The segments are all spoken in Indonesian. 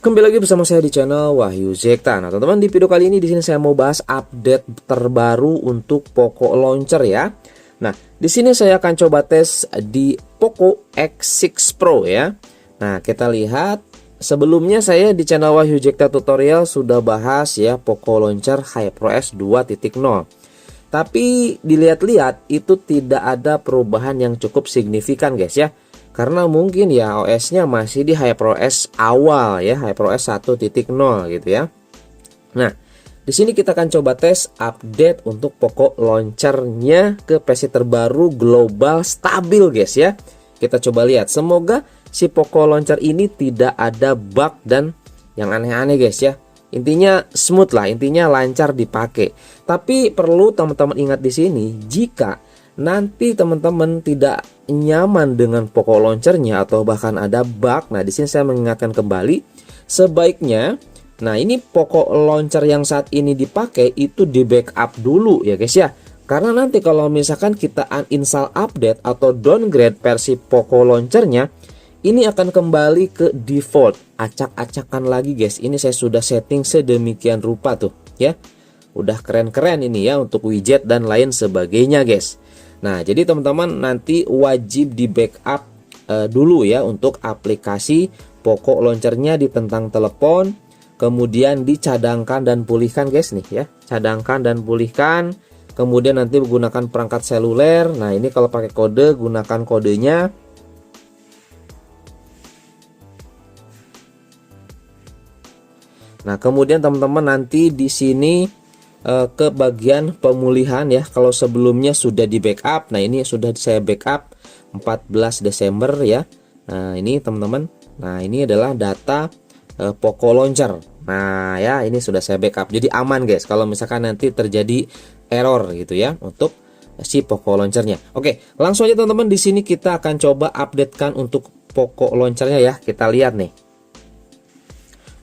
Kembali lagi bersama saya di channel Wahyu Zekta. Nah, teman-teman, di video kali ini di sini saya mau bahas update terbaru untuk Poco Launcher ya. Nah, di sini saya akan coba tes di Poco X6 Pro ya. Nah, kita lihat sebelumnya saya di channel Wahyu Zekta Tutorial sudah bahas ya Poco Launcher HyperOS 2.0. Tapi dilihat-lihat itu tidak ada perubahan yang cukup signifikan guys ya. Karena mungkin ya OS-nya masih di HyperOS awal ya, HyperOS 1.0 gitu ya. Nah, di sini kita akan coba tes update untuk Poco Launcher-nya ke versi terbaru global stabil guys ya. Kita coba lihat, semoga si Poco Launcher ini tidak ada bug dan yang aneh-aneh guys ya. Intinya smooth lah, intinya lancar dipakai. Tapi perlu teman-teman ingat di sini, jika nanti teman-teman tidak nyaman dengan Poco Launcher-nya atau bahkan ada bug, nah di sini saya mengingatkan kembali, sebaiknya nah ini Poco Launcher yang saat ini dipakai itu di backup dulu ya guys ya. Karena nanti kalau misalkan kita uninstall update atau downgrade versi Poco Launcher-nya, ini akan kembali ke default, acak-acakan lagi guys. Ini saya sudah setting sedemikian rupa tuh ya. Udah keren-keren ini ya untuk widget dan lain sebagainya guys. Nah, jadi teman-teman nanti wajib di backup dulu ya untuk aplikasi Poco Launcher-nya ditentang telepon, kemudian dicadangkan dan pulihkan guys nih ya. Cadangkan dan pulihkan, kemudian nanti menggunakan perangkat seluler. Nah, ini kalau pakai kode gunakan kodenya. Nah, kemudian teman-teman nanti di sini ke bagian pemulihan ya. Kalau sebelumnya sudah di backup, nah ini sudah saya backup 14 Desember ya. Nah, ini teman-teman. Nah, ini adalah data Poco Launcher. Nah, ya ini sudah saya backup. Jadi aman guys kalau misalkan nanti terjadi error gitu ya untuk si Poco Launcher-nya. Oke, langsung aja teman-teman, di sini kita akan coba updatekan untuk Poco Launcher-nya ya. Kita lihat nih.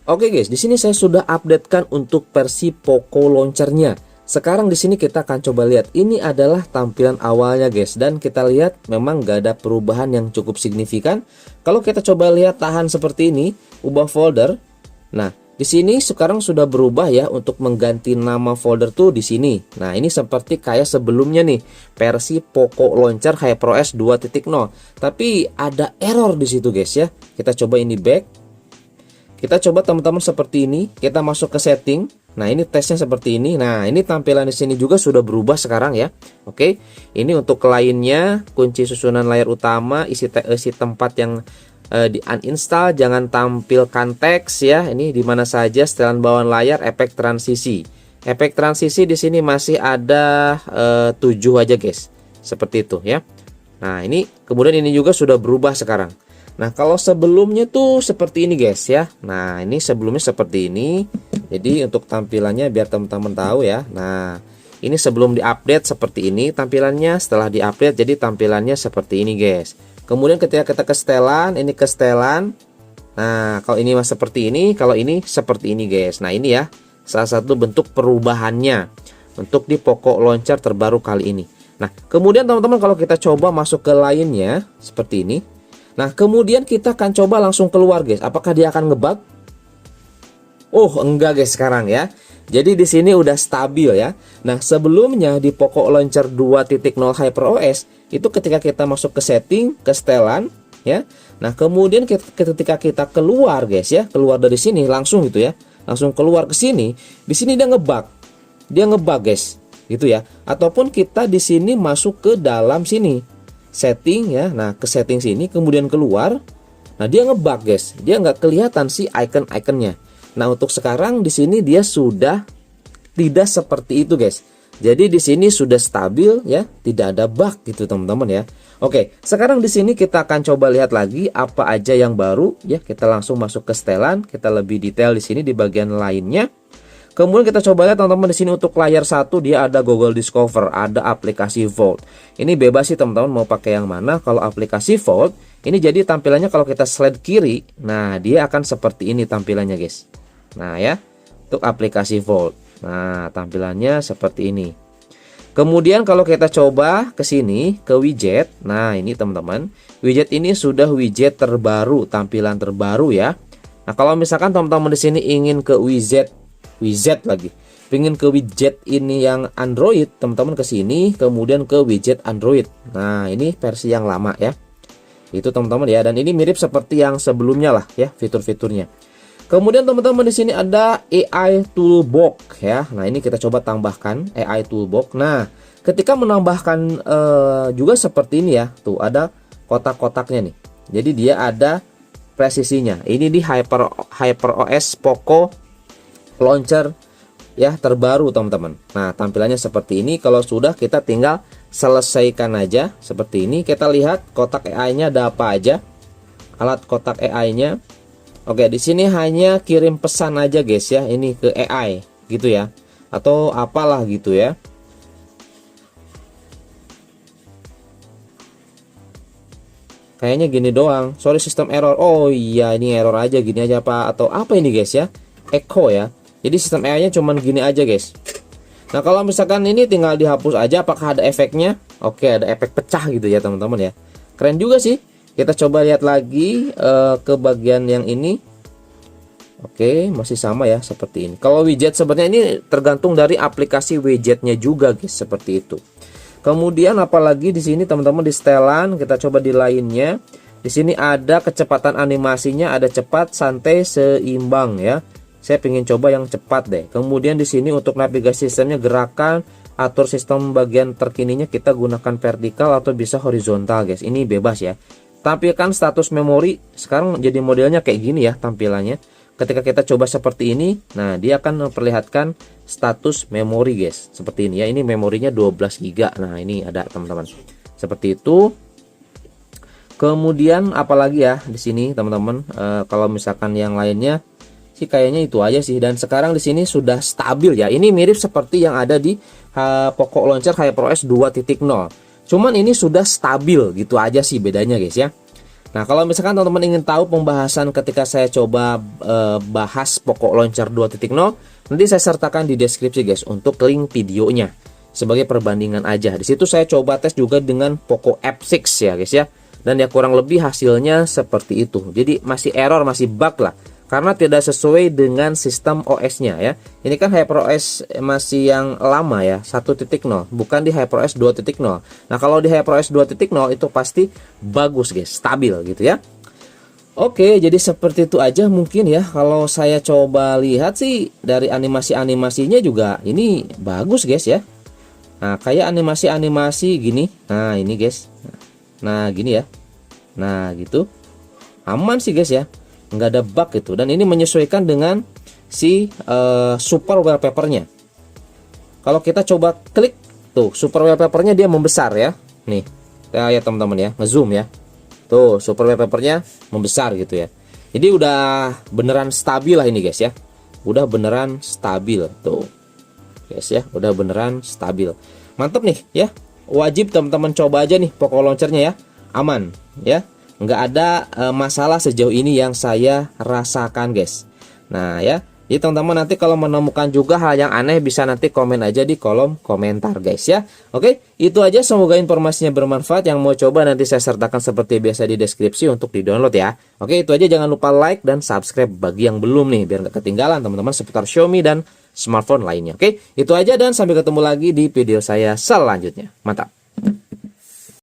Oke guys, di sini saya sudah updatekan untuk versi Poco Launcher-nya. Sekarang di sini kita akan coba lihat. Ini adalah tampilan awalnya guys, dan kita lihat memang gak ada perubahan yang cukup signifikan. Kalau kita coba lihat tahan seperti ini, ubah folder. Nah, di sini sekarang sudah berubah ya untuk mengganti nama folder tuh di sini. Nah, ini seperti kayak sebelumnya nih, versi Poco Launcher HyperOS 2.0. Tapi ada error di situ guys ya. Kita coba ini back. Kita coba teman-teman seperti ini, kita masuk ke setting. Nah, ini tesnya seperti ini. Nah, ini tampilan di sini juga sudah berubah sekarang ya. Oke. Ini untuk lainnya, kunci susunan layar utama, isi tempat yang di uninstall, jangan tampilkan teks ya. Ini di mana saja, setelan bawaan layar, efek transisi. Efek transisi di sini masih ada 7 aja guys. Seperti itu ya. Nah, ini kemudian ini juga sudah berubah sekarang. Nah, kalau sebelumnya tuh seperti ini guys ya. Nah, ini sebelumnya seperti ini. Jadi untuk tampilannya biar teman-teman tahu ya. Nah, ini sebelum diupdate seperti ini tampilannya. Setelah diupdate jadi tampilannya seperti ini guys. Kemudian ketika kita ke setelan, ini ke setelan. Nah, kalau ini masih seperti ini, kalau ini seperti ini guys. Nah, ini ya salah satu bentuk perubahannya untuk di Poco Launcher terbaru kali ini. Nah, kemudian teman-teman kalau kita coba masuk ke lainnya seperti ini. Nah, kemudian kita akan coba langsung keluar guys. Apakah dia akan ngebug? Oh, enggak guys sekarang ya. Jadi di sini udah stabil ya. Nah, sebelumnya di Poco Launcher 2.0 HyperOS itu ketika kita masuk ke setting, ke setelan ya. Nah, kemudian ketika kita keluar guys ya, keluar dari sini langsung gitu ya. Langsung keluar ke sini, di sini dia ngebug. Dia ngebug guys, gitu ya. Ataupun kita di sini masuk ke dalam sini. Setting ya, nah ke setting sini kemudian keluar. Nah, dia ngebug guys, dia nggak kelihatan si icon-iconnya. Nah, untuk sekarang di sini dia sudah tidak seperti itu guys. Jadi di sini sudah stabil ya, tidak ada bug gitu teman-teman ya. Oke, sekarang di sini kita akan coba lihat lagi apa aja yang baru ya. Kita langsung masuk ke setelan, kita lebih detail di sini di bagian lainnya. Kemudian kita coba lihat teman-teman di sini untuk layar satu dia ada Google Discover, ada aplikasi Vault. Ini bebas sih teman-teman mau pakai yang mana. Kalau aplikasi Vault ini jadi tampilannya kalau kita slide kiri, nah dia akan seperti ini tampilannya guys. Nah ya, untuk aplikasi Vault. Nah, tampilannya seperti ini. Kemudian kalau kita coba ke sini ke widget, nah ini teman-teman, widget ini sudah widget terbaru, tampilan terbaru ya. Nah kalau misalkan teman-teman di sini ingin ke widget lagi, ingin ke widget ini yang Android, teman-teman ke sini, kemudian ke widget Android. Nah ini versi yang lama ya, itu teman-teman ya, dan ini mirip seperti yang sebelumnya lah ya fitur-fiturnya. Kemudian teman-teman di sini ada AI Toolbox ya. Nah, ini kita coba tambahkan AI Toolbox. Nah, ketika menambahkan juga seperti ini ya. Tuh ada kotak-kotaknya nih. Jadi dia ada presisinya. Ini di HyperOS Poco Launcher ya terbaru teman-teman. Nah, tampilannya seperti ini. Kalau sudah kita tinggal selesaikan aja seperti ini. Kita lihat kotak AI-nya ada apa aja. Alat kotak AI-nya. Oke, di sini hanya kirim pesan aja guys ya, ini ke AI gitu ya, atau apalah gitu ya. Kayaknya gini doang. Sorry sistem error. Oh iya, ini error aja gini aja apa atau apa ini guys ya? Echo ya. Jadi sistem AI-nya cuman gini aja guys. Nah, kalau misalkan ini tinggal dihapus aja, apakah ada efeknya? Oke, ada efek pecah gitu ya teman-teman ya. Keren juga sih. Kita coba lihat lagi ke bagian yang ini. Oke, masih sama ya seperti ini. Kalau widget sebenarnya ini tergantung dari aplikasi widgetnya juga guys, seperti itu. Kemudian apalagi di sini teman-teman di setelan, kita coba di lainnya. Di sini ada kecepatan animasinya, ada cepat, santai, seimbang ya. Saya pengen coba yang cepat deh. Kemudian di sini untuk navigasi sistemnya gerakan, atur sistem bagian terkininya kita gunakan vertikal atau bisa horizontal guys. Ini bebas ya. Tampilkan status memori, sekarang jadi modelnya kayak gini ya tampilannya. Ketika kita coba seperti ini, nah dia akan memperlihatkan status memori guys, seperti ini ya. Ini memorinya 12 GB. Nah ini ada teman-teman seperti itu. Kemudian apalagi ya di sini teman-teman, kalau misalkan yang lainnya sih kayaknya itu aja sih. Dan sekarang di sini sudah stabil ya. Ini mirip seperti yang ada di Poco Launcher HyperOS 2.0. Cuman ini sudah stabil gitu aja sih bedanya guys ya. Nah kalau misalkan teman-teman ingin tahu pembahasan ketika saya coba bahas Poco Launcher 2.0, nanti saya sertakan di deskripsi guys untuk link videonya sebagai perbandingan aja. Di situ saya coba tes juga dengan Poco F6 ya guys ya. Dan ya kurang lebih hasilnya seperti itu. Jadi masih error, masih bug lah. Karena tidak sesuai dengan sistem OS-nya ya. Ini kan HyperOS masih yang lama ya, 1.0, bukan di HyperOS 2.0. Nah, kalau di HyperOS 2.0 itu pasti bagus guys, stabil gitu ya. Oke, jadi seperti itu aja mungkin ya. Kalau saya coba lihat sih dari animasi-animasinya juga ini bagus guys ya. Nah, kayak animasi-animasi gini. Nah, ini guys. Nah, gini ya. Nah, gitu. Aman sih guys ya. Nggak ada bug gitu, dan ini menyesuaikan dengan si super wallpapernya. Kalau kita coba klik tuh super wallpapernya dia membesar ya, nih ya teman-teman ya, ngezoom ya, tuh super wallpapernya membesar gitu ya. Jadi udah beneran stabil lah ini guys ya, udah beneran stabil tuh guys ya, udah beneran stabil, mantep nih ya. Wajib teman-teman coba aja nih Poco Launchernya ya, aman ya. Nggak ada masalah sejauh ini yang saya rasakan guys. Nah ya, jadi teman-teman nanti kalau menemukan juga hal yang aneh bisa nanti komen aja di kolom komentar guys ya. Oke, itu aja, semoga informasinya bermanfaat. Yang mau coba nanti saya sertakan seperti biasa di deskripsi untuk di download ya. Oke, itu aja, jangan lupa like dan subscribe bagi yang belum nih, biar nggak ketinggalan teman-teman seputar Xiaomi dan smartphone lainnya. Oke, itu aja dan sampai ketemu lagi di video saya selanjutnya. Mantap.